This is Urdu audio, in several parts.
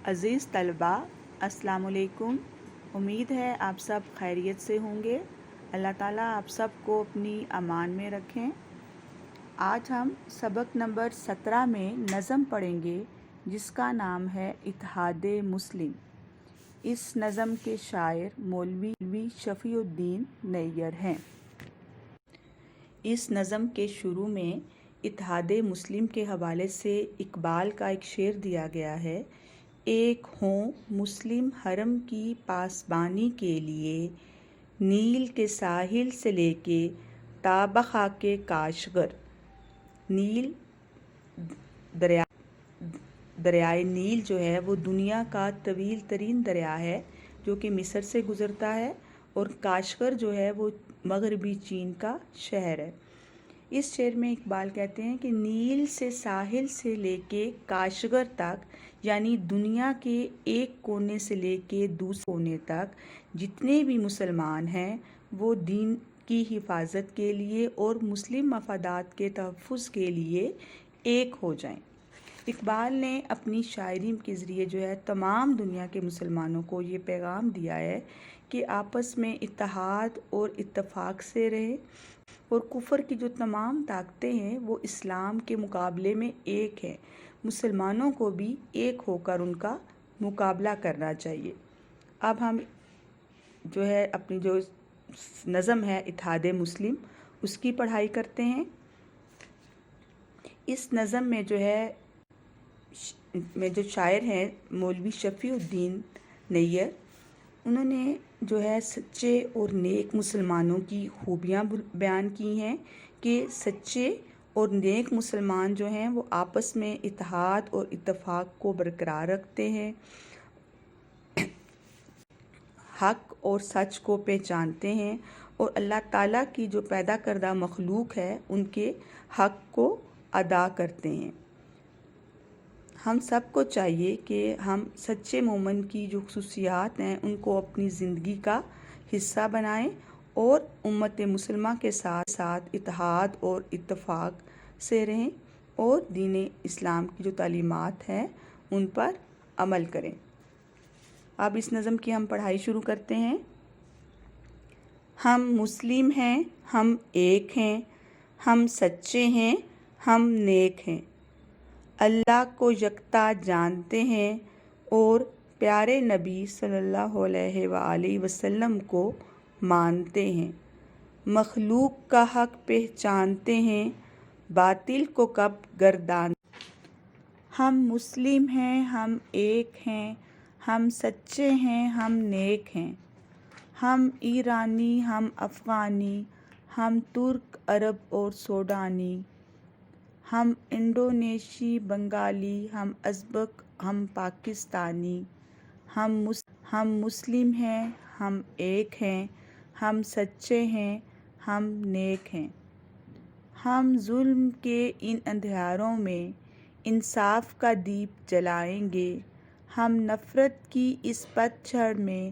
عزیز طلبہ، السلام علیکم۔ امید ہے آپ سب خیریت سے ہوں گے۔ اللہ تعالیٰ آپ سب کو اپنی امان میں رکھیں۔ آج ہم سبق نمبر 17 میں نظم پڑھیں گے جس کا نام ہے اتحاد مسلم۔ اس نظم کے شاعر مولوی شفیع الدین نیّر ہیں۔ اس نظم کے شروع میں اتحاد مسلم کے حوالے سے اقبال کا ایک شعر دیا گیا ہے۔ ایک ہوں مسلم حرم کی پاسبانی کے لیے، نیل کے ساحل سے لے کے تا بخاک کاشغر۔ نیل دریائے نیل جو ہے وہ دنیا کا طویل ترین دریا ہے جو کہ مصر سے گزرتا ہے، اور کاشغر جو ہے وہ مغربی چین کا شہر ہے۔ اس شعر میں اقبال کہتے ہیں کہ نیل سے ساحل سے لے کے کاشغر تک، یعنی دنیا کے ایک کونے سے لے کے دوسرے کونے تک جتنے بھی مسلمان ہیں وہ دین کی حفاظت کے لیے اور مسلم مفادات کے تحفظ کے لیے ایک ہو جائیں۔ اقبال نے اپنی شاعری کے ذریعے جو ہے تمام دنیا کے مسلمانوں کو یہ پیغام دیا ہے کہ آپس میں اتحاد اور اتفاق سے رہیں، اور کفر کی جو تمام طاقتیں ہیں وہ اسلام کے مقابلے میں ایک ہیں۔ مسلمانوں کو بھی ایک ہو کر ان کا مقابلہ کرنا چاہیے۔ اب ہم جو ہے اپنی جو نظم ہے اتحاد مسلم اس کی پڑھائی کرتے ہیں۔ اس نظم میں جو ہے جو شاعر ہیں مولوی شفیع الدین نیّر، انہوں نے جو ہے سچے اور نیک مسلمانوں کی خوبیاں بیان کی ہیں کہ سچے اور نیک مسلمان جو ہیں وہ آپس میں اتحاد اور اتفاق کو برقرار رکھتے ہیں، حق اور سچ کو پہچانتے ہیں، اور اللہ تعالیٰ کی جو پیدا کردہ مخلوق ہے ان کے حق کو ادا کرتے ہیں۔ ہم سب کو چاہیے کہ ہم سچے مومن کی جو خصوصیات ہیں ان کو اپنی زندگی کا حصہ بنائیں اور امت مسلمہ کے ساتھ اتحاد اور اتفاق سے رہیں اور دین اسلام کی جو تعلیمات ہیں ان پر عمل کریں۔ اب اس نظم کی ہم پڑھائی شروع کرتے ہیں۔ ہم مسلم ہیں، ہم ایک ہیں، ہم سچے ہیں، ہم نیک ہیں، اللہ کو یکتا جانتے ہیں اور پیارے نبی صلی اللہ علیہ وآلہ وسلم کو مانتے ہیں، مخلوق کا حق پہچانتے ہیں، باطل کو کب گردانتے ہیں۔ ہم مسلم ہیں، ہم ایک ہیں، ہم سچے ہیں، ہم نیک ہیں، ہم ایرانی، ہم افغانی، ہم ترک، عرب اور سوڈانی، ہم انڈونیشی، بنگالی، ہم ازبک، ہم پاکستانی، ہم مسلم ہیں، ہم ایک ہیں، ہم سچے ہیں، ہم نیک ہیں، ہم ظلم کے ان اندھیاروں میں انصاف کا دیپ جلائیں گے، ہم نفرت کی اس پتجھڑ میں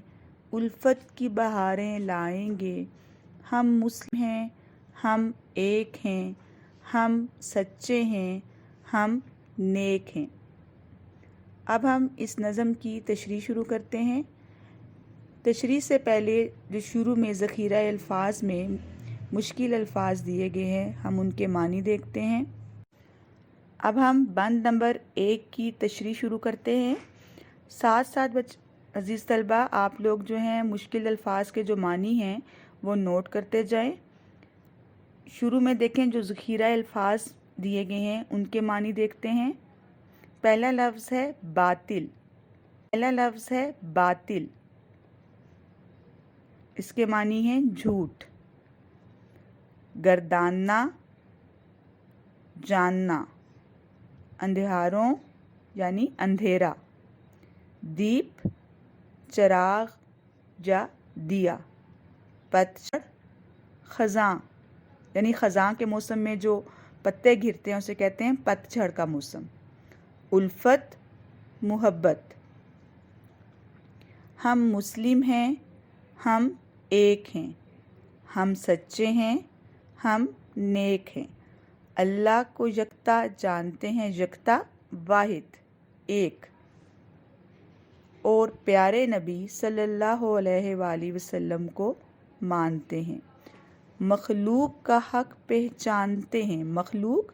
الفت کی بہاریں لائیں گے، ہم مسلم ہیں، ہم ایک ہیں، ہم سچے ہیں، ہم نیک ہیں۔ اب ہم اس نظم کی تشریح شروع کرتے ہیں۔ تشریح سے پہلے جو شروع میں ذخیرہ الفاظ میں مشکل الفاظ دیے گئے ہیں ہم ان کے معنی دیکھتے ہیں۔ اب ہم بند نمبر 1 کی تشریح شروع کرتے ہیں۔ ساتھ ساتھ عزیز طلبہ آپ لوگ جو ہیں مشکل الفاظ کے جو معنی ہیں وہ نوٹ کرتے جائیں۔ شروع میں دیکھیں جو ذخیرہ الفاظ دیے گئے ہیں ان کے معنی دیکھتے ہیں۔ پہلا لفظ ہے باطل، باطل اس کے معنی ہیں جھوٹ، گرداننا، جاننا، اندھیاروں یعنی اندھیرا، دیپ چراغ یا دیا، پتجھڑ خزاں یعنی خزاں کے موسم میں جو پتے گرتے ہیں اسے کہتے ہیں پتجھڑ کا موسم، الفت محبت۔ ہم مسلم ہیں، ہم ایک ہیں، ہم سچے ہیں، ہم نیک ہیں، اللہ کو یکتا جانتے ہیں، یکتا واحد ایک، اور پیارے نبی صلی اللہ علیہ وآلہ وسلم کو مانتے ہیں، مخلوق کا حق پہچانتے ہیں، مخلوق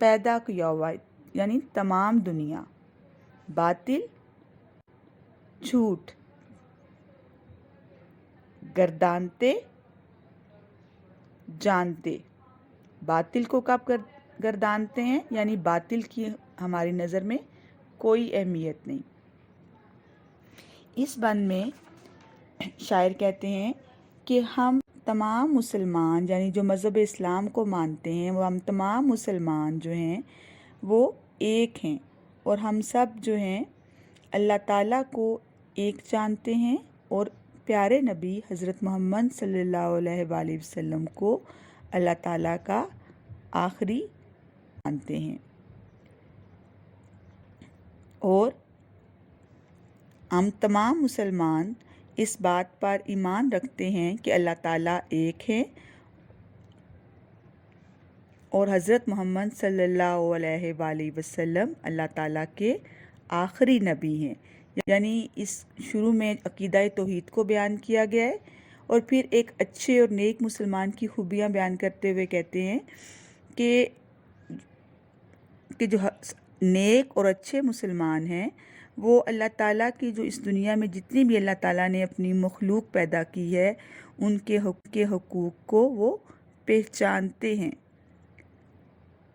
پیدا کیا ہوا یعنی تمام دنیا، باطل جھوٹ گردانتے جانتے، باطل کو کب گردانتے ہیں یعنی باطل کی ہماری نظر میں کوئی اہمیت نہیں۔ اس بند میں شاعر کہتے ہیں کہ ہم تمام مسلمان یعنی جو مذہب اسلام کو مانتے ہیں، وہ ہم تمام مسلمان جو ہیں وہ ایک ہیں، اور ہم سب جو ہیں اللہ تعالیٰ کو ایک جانتے ہیں، اور پیارے نبی حضرت محمد صلی اللہ علیہ وآلہ وسلم کو اللہ تعالیٰ کا آخری مانتے ہیں، اور ہم تمام مسلمان اس بات پر ایمان رکھتے ہیں کہ اللہ تعالیٰ ایک ہے اور حضرت محمد صلی اللہ علیہ وآلہ وسلم اللہ تعالیٰ کے آخری نبی ہیں۔ یعنی اس شروع میں عقیدہ توحید کو بیان کیا گیا ہے، اور پھر ایک اچھے اور نیک مسلمان کی خوبیاں بیان کرتے ہوئے کہتے ہیں کہ جو نیک اور اچھے مسلمان ہیں وہ اللہ تعالیٰ کی جو اس دنیا میں جتنی بھی اللہ تعالیٰ نے اپنی مخلوق پیدا کی ہے ان کے حقوق کو وہ پہچانتے ہیں،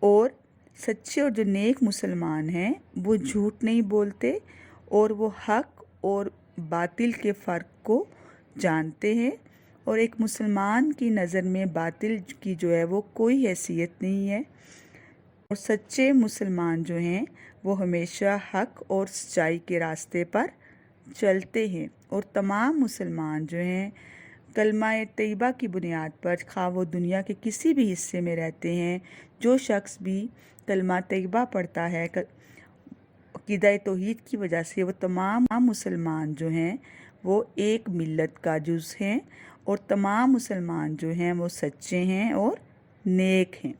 اور سچے اور جو نیک مسلمان ہیں وہ جھوٹ نہیں بولتے، اور وہ حق اور باطل کے فرق کو جانتے ہیں، اور ایک مسلمان کی نظر میں باطل کی جو ہے وہ کوئی حیثیت نہیں ہے، اور سچے مسلمان جو ہیں وہ ہمیشہ حق اور سچائی کے راستے پر چلتے ہیں، اور تمام مسلمان جو ہیں کلمہ طیبہ کی بنیاد پر خواہ وہ دنیا کے کسی بھی حصے میں رہتے ہیں، جو شخص بھی کلمہ طیبہ پڑھتا ہے عقیدہ توحید کی وجہ سے، وہ تمام مسلمان جو ہیں وہ ایک ملت کا جز ہیں، اور تمام مسلمان جو ہیں وہ سچے ہیں اور نیک ہیں۔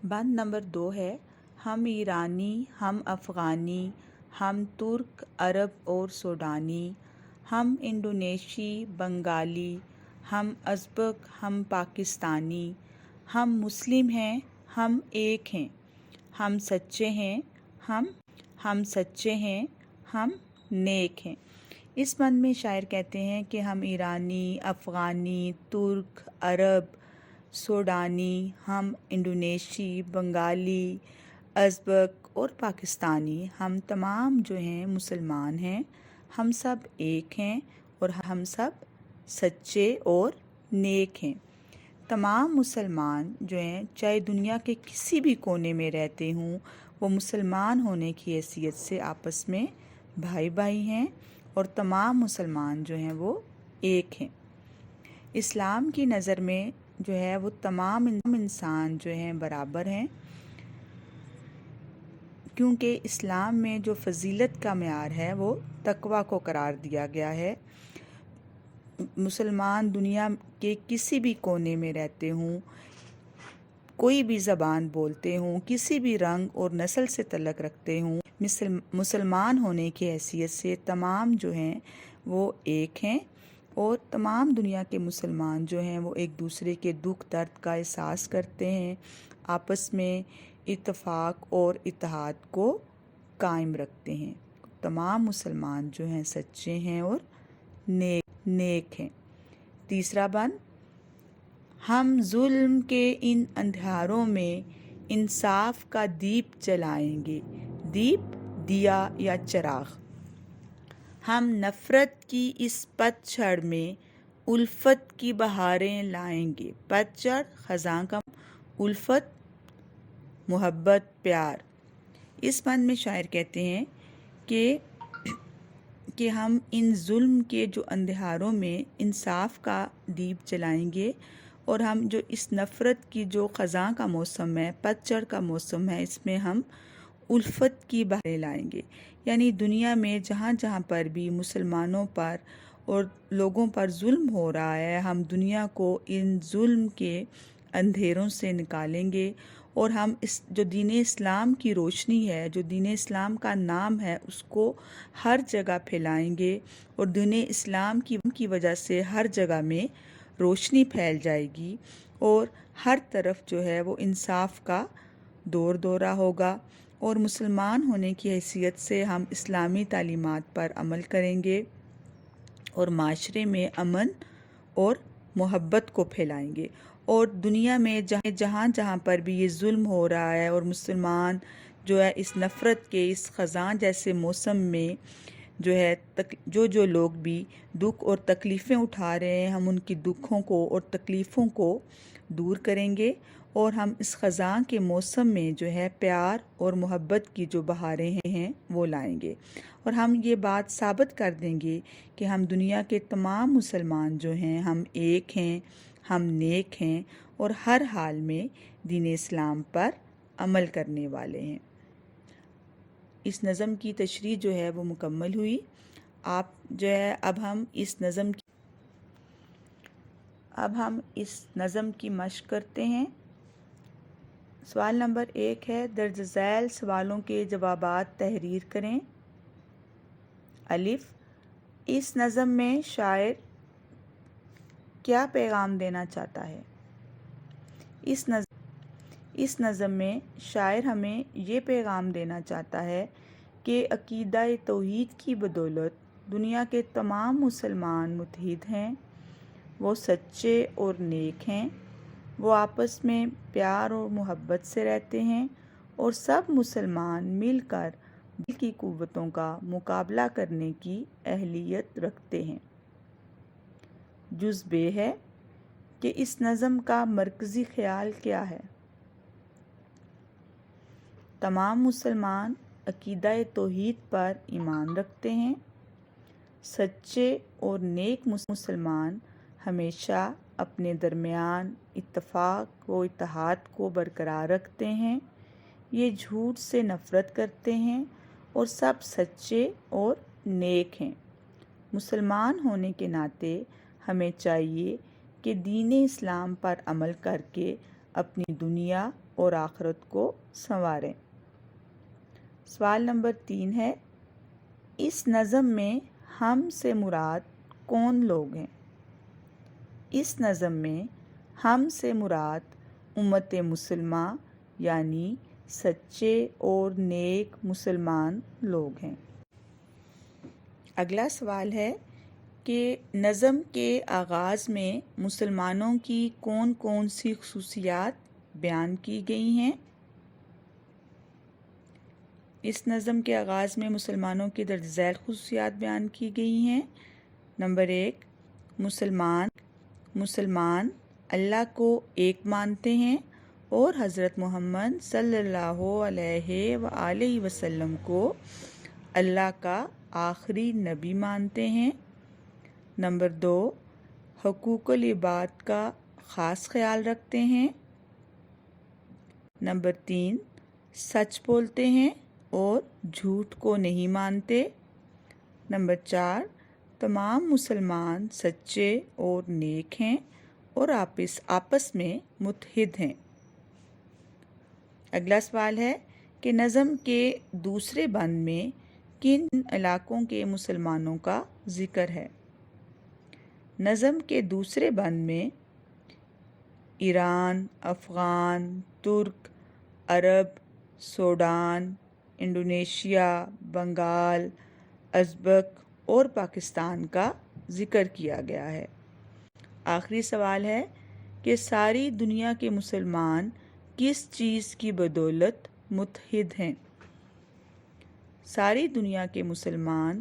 بند نمبر 2 ہے، ہم ایرانی، ہم افغانی، ہم ترک، عرب اور سوڈانی، ہم انڈونیشی، بنگالی، ہم ازبک، ہم پاکستانی، ہم مسلم ہیں، ہم ایک ہیں، ہم سچے ہیں، ہم سچے ہیں، ہم نیک ہیں۔ اس بند میں شاعر کہتے ہیں کہ ہم ایرانی، افغانی، ترک، عرب، سوڈانی، ہم انڈونیشی، بنگالی، ازبک اور پاکستانی، ہم تمام جو ہیں مسلمان ہیں، ہم سب ایک ہیں، اور ہم سب سچے اور نیک ہیں۔ تمام مسلمان جو ہیں چاہے دنیا کے کسی بھی کونے میں رہتے ہوں، وہ مسلمان ہونے کی حیثیت سے آپس میں بھائی بھائی ہیں، اور تمام مسلمان جو ہیں وہ ایک ہیں۔ اسلام کی نظر میں جو ہے وہ تمام انسان جو ہیں برابر ہیں، کیونکہ اسلام میں جو فضیلت کا معیار ہے وہ تقویٰ کو قرار دیا گیا ہے۔ مسلمان دنیا کے کسی بھی کونے میں رہتے ہوں، کوئی بھی زبان بولتے ہوں، کسی بھی رنگ اور نسل سے تعلق رکھتے ہوں، مسلمان ہونے کی حیثیت سے تمام جو ہیں وہ ایک ہیں، اور تمام دنیا کے مسلمان جو ہیں وہ ایک دوسرے کے دکھ درد کا احساس کرتے ہیں، آپس میں اتفاق اور اتحاد کو قائم رکھتے ہیں۔ تمام مسلمان جو ہیں سچے ہیں اور نیک ہیں۔ تیسرا بند، ہم ظلم کے ان اندھیاروں میں انصاف کا دیپ جلائیں گے، دیپ دیا یا چراغ۔ ہم نفرت کی اس پتجھڑ میں الفت کی بہاریں لائیں گے، پتجھڑ خزاں کا الفت محبت پیار۔ اس بند میں شاعر کہتے ہیں کہ ہم ان ظلم کے جو اندھیاروں میں انصاف کا دیپ جلائیں گے، اور ہم جو اس نفرت کی جو خزاں کا موسم ہے، پتجھڑ کا موسم ہے، اس میں ہم الفت کی بہاریں لائیں گے۔ یعنی دنیا میں جہاں جہاں پر بھی مسلمانوں پر اور لوگوں پر ظلم ہو رہا ہے، ہم دنیا کو ان ظلم کے اندھیروں سے نکالیں گے، اور ہم اس جو دین اسلام کی روشنی ہے، جو دین اسلام کا نام ہے، اس کو ہر جگہ پھیلائیں گے، اور دین اسلام کی وجہ سے ہر جگہ میں روشنی پھیل جائے گی، اور ہر طرف جو ہے وہ انصاف کا دور دورہ ہوگا، اور مسلمان ہونے کی حیثیت سے ہم اسلامی تعلیمات پر عمل کریں گے اور معاشرے میں امن اور محبت کو پھیلائیں گے، اور دنیا میں جہاں جہاں پر بھی یہ ظلم ہو رہا ہے اور مسلمان جو ہے اس نفرت کے اس خزاں جیسے موسم میں جو ہے جو لوگ بھی دکھ اور تکلیفیں اٹھا رہے ہیں، ہم ان کی دکھوں کو اور تکلیفوں کو دور کریں گے، اور ہم اس خزاں کے موسم میں جو ہے پیار اور محبت کی جو بہاریں ہیں وہ لائیں گے، اور ہم یہ بات ثابت کر دیں گے کہ ہم دنیا کے تمام مسلمان جو ہیں ہم ایک ہیں، ہم نیک ہیں، اور ہر حال میں دین اسلام پر عمل کرنے والے ہیں۔ اس نظم کی تشریح جو ہے وہ مکمل ہوئی۔ آپ جو ہے اب ہم اس نظم کی مشق کرتے ہیں۔ سوال نمبر 1 ہے، درج ذیل سوالوں کے جوابات تحریر کریں۔ الف، اس نظم میں شاعر کیا پیغام دینا چاہتا ہے؟ اس نظم میں شاعر ہمیں یہ پیغام دینا چاہتا ہے کہ عقیدہ توحید کی بدولت دنیا کے تمام مسلمان متحد ہیں، وہ سچے اور نیک ہیں، وہ آپس میں پیار اور محبت سے رہتے ہیں، اور سب مسلمان مل کر دل کی قوتوں کا مقابلہ کرنے کی اہلیت رکھتے ہیں۔ جز ب ہے کہ اس نظم کا مرکزی خیال کیا ہے؟ تمام مسلمان عقیدہ توحید پر ایمان رکھتے ہیں، سچے اور نیک مسلمان ہمیشہ اپنے درمیان اتفاق و اتحاد کو برقرار رکھتے ہیں، یہ جھوٹ سے نفرت کرتے ہیں اور سب سچے اور نیک ہیں۔ مسلمان ہونے کے ناطے ہمیں چاہیے کہ دین اسلام پر عمل کر کے اپنی دنیا اور آخرت کو سنواریں۔ سوال نمبر 3 ہے، اس نظم میں ہم سے مراد کون لوگ ہیں؟ اس نظم میں ہم سے مراد امت مسلمہ یعنی سچے اور نیک مسلمان لوگ ہیں۔ اگلا سوال ہے کہ نظم کے آغاز میں مسلمانوں کی کون کون سی خصوصیات بیان کی گئی ہیں؟ اس نظم کے آغاز میں مسلمانوں کی درج ذیل خصوصیات بیان کی گئی ہیں۔ نمبر 1، مسلمان اللہ کو ایک مانتے ہیں اور حضرت محمد صلی اللہ علیہ وآلہ وسلم کو اللہ کا آخری نبی مانتے ہیں۔ نمبر 2، حقوق العباد کا خاص خیال رکھتے ہیں۔ نمبر 3، سچ بولتے ہیں اور جھوٹ کو نہیں مانتے۔ نمبر 4، تمام مسلمان سچے اور نیک ہیں اور آپس میں متحد ہیں۔ اگلا سوال ہے کہ نظم کے دوسرے بند میں کن علاقوں کے مسلمانوں کا ذکر ہے؟ نظم کے دوسرے بند میں ایران، افغان، ترک، عرب، سوڈان، انڈونیشیا، بنگال، ازبک اور پاکستان کا ذکر کیا گیا ہے۔ آخری سوال ہے کہ ساری دنیا کے مسلمان کس چیز کی بدولت متحد ہیں؟ ساری دنیا کے مسلمان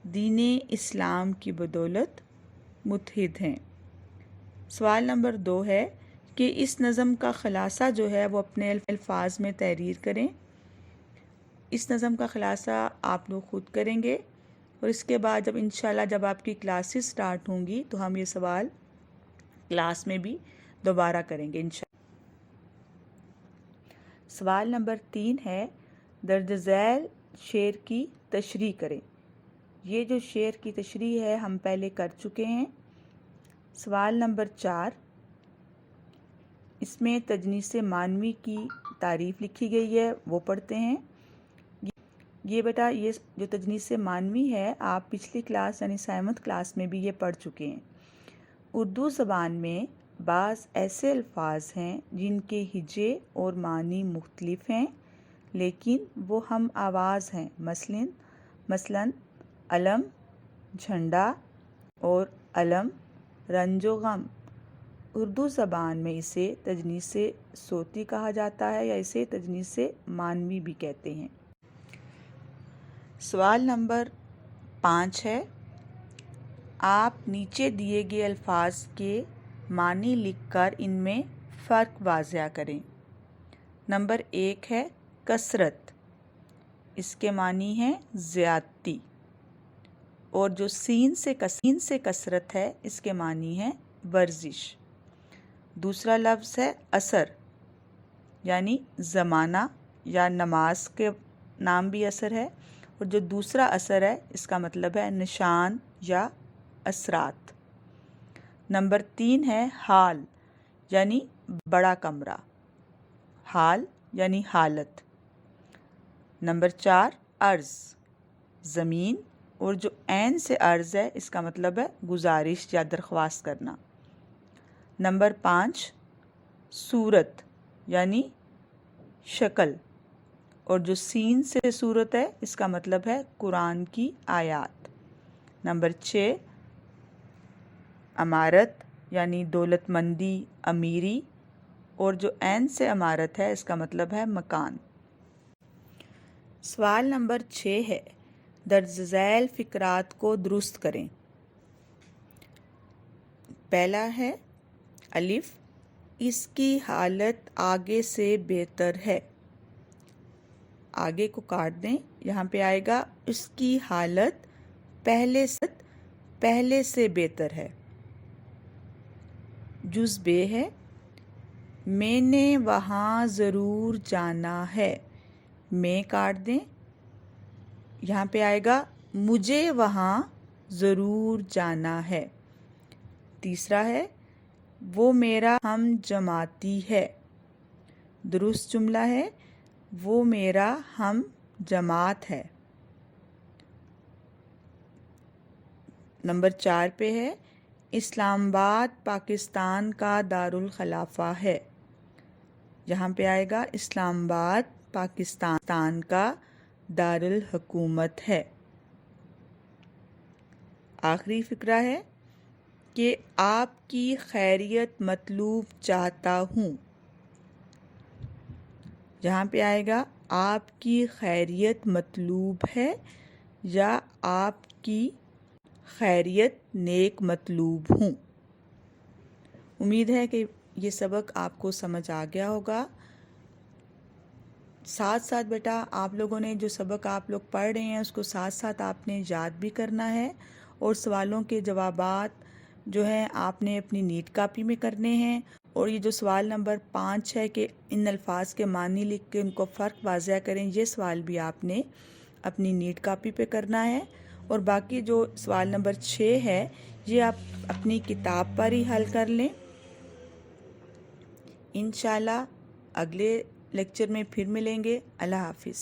دین اسلام کی بدولت متحد ہیں۔ سوال نمبر 2 ہے کہ اس نظم کا خلاصہ جو ہے وہ اپنے الفاظ میں تحریر کریں۔ اس نظم کا خلاصہ آپ لوگ خود کریں گے، اور اس کے بعد انشاءاللہ جب آپ کی کلاسز سٹارٹ ہوں گی تو ہم یہ سوال کلاس میں بھی دوبارہ کریں گے انشاءاللہ۔ سوال نمبر 3 ہے، درج ذیل شعر کی تشریح کریں۔ یہ جو شعر کی تشریح ہے ہم پہلے کر چکے ہیں۔ سوال نمبر 4، اس میں تجنیس معنوی کی تعریف لکھی گئی ہے وہ پڑھتے ہیں۔ یہ بیٹا یہ جو تجنیس سے مانوی ہے آپ پچھلی کلاس یعنی 7th کلاس میں بھی یہ پڑھ چکے ہیں۔ اردو زبان میں بعض ایسے الفاظ ہیں جن کے ہجے اور معنی مختلف ہیں لیکن وہ ہم آواز ہیں، مثلاً علم، جھنڈا اور علم، رنج و غم۔ اردو زبان میں اسے تجنیس صوتی کہا جاتا ہے یا اسے تجنیس مانوی بھی کہتے ہیں۔ سوال نمبر 5 ہے، آپ نیچے دیے گئے الفاظ کے معنی لکھ کر ان میں فرق واضح کریں۔ نمبر 1 ہے کثرت، اس کے معنی ہے زیادتی، اور جو سین سے کثرت ہے اس کے معنی ہے ورزش۔ دوسرا لفظ ہے اثر، یعنی زمانہ یا نماز کے نام بھی اثر ہے، اور جو دوسرا اثر ہے اس کا مطلب ہے نشان یا اثرات۔ نمبر 3 ہے حال، یعنی بڑا کمرہ، حال یعنی حالت۔ نمبر 4 عرض، زمین، اور جو عین سے عرض ہے اس کا مطلب ہے گزارش یا درخواست کرنا۔ نمبر 5 صورت، یعنی شکل، اور جو سین سے صورت ہے اس کا مطلب ہے قرآن کی آیات۔ نمبر 6 عمارت، یعنی دولت مندی، امیری، اور جو عین سے عمارت ہے اس کا مطلب ہے مکان۔ سوال نمبر 6 ہے، درج ذیل فقرات کو درست کریں۔ پہلا ہے الف، اس کی حالت آگے سے بہتر ہے۔ آگے کو کاٹ دیں، یہاں پہ آئے گا اس کی حالت پہلے سے بہتر ہے۔ جز بے ہے، میں نے وہاں ضرور جانا ہے۔ میں کاٹ دیں، یہاں پہ آئے گا مجھے وہاں ضرور جانا ہے۔ تیسرا ہے وہ میرا ہم جماعتی ہے۔ درست جملہ ہے وہ میرا ہم جماعت ہے۔ نمبر 4 پہ ہے اسلام آباد پاکستان کا دارالخلافہ ہے۔ یہاں پہ آئے گا اسلام آباد پاکستان کا دارالحکومت ہے۔ آخری فقرہ ہے کہ آپ کی خیریت مطلوب چاہتا ہوں۔ یہاں پہ آئے گا آپ کی خیریت مطلوب ہے یا آپ کی خیریت نیک مطلوب ہوں۔ امید ہے کہ یہ سبق آپ کو سمجھ آ گیا ہوگا۔ ساتھ ساتھ بیٹا آپ لوگوں نے جو سبق آپ لوگ پڑھ رہے ہیں اس کو ساتھ ساتھ آپ نے یاد بھی کرنا ہے، اور سوالوں کے جوابات جو ہیں آپ نے اپنی نیٹ کاپی میں کرنے ہیں۔ اور یہ جو سوال نمبر 5 ہے کہ ان الفاظ کے معنی لکھ کے ان کو فرق واضح کریں، یہ سوال بھی آپ نے اپنی نیٹ کاپی پہ کرنا ہے۔ اور باقی جو سوال نمبر 6 ہے یہ آپ اپنی کتاب پر ہی حل کر لیں۔ انشاءاللہ اگلے لیکچر میں پھر ملیں گے۔ اللہ حافظ۔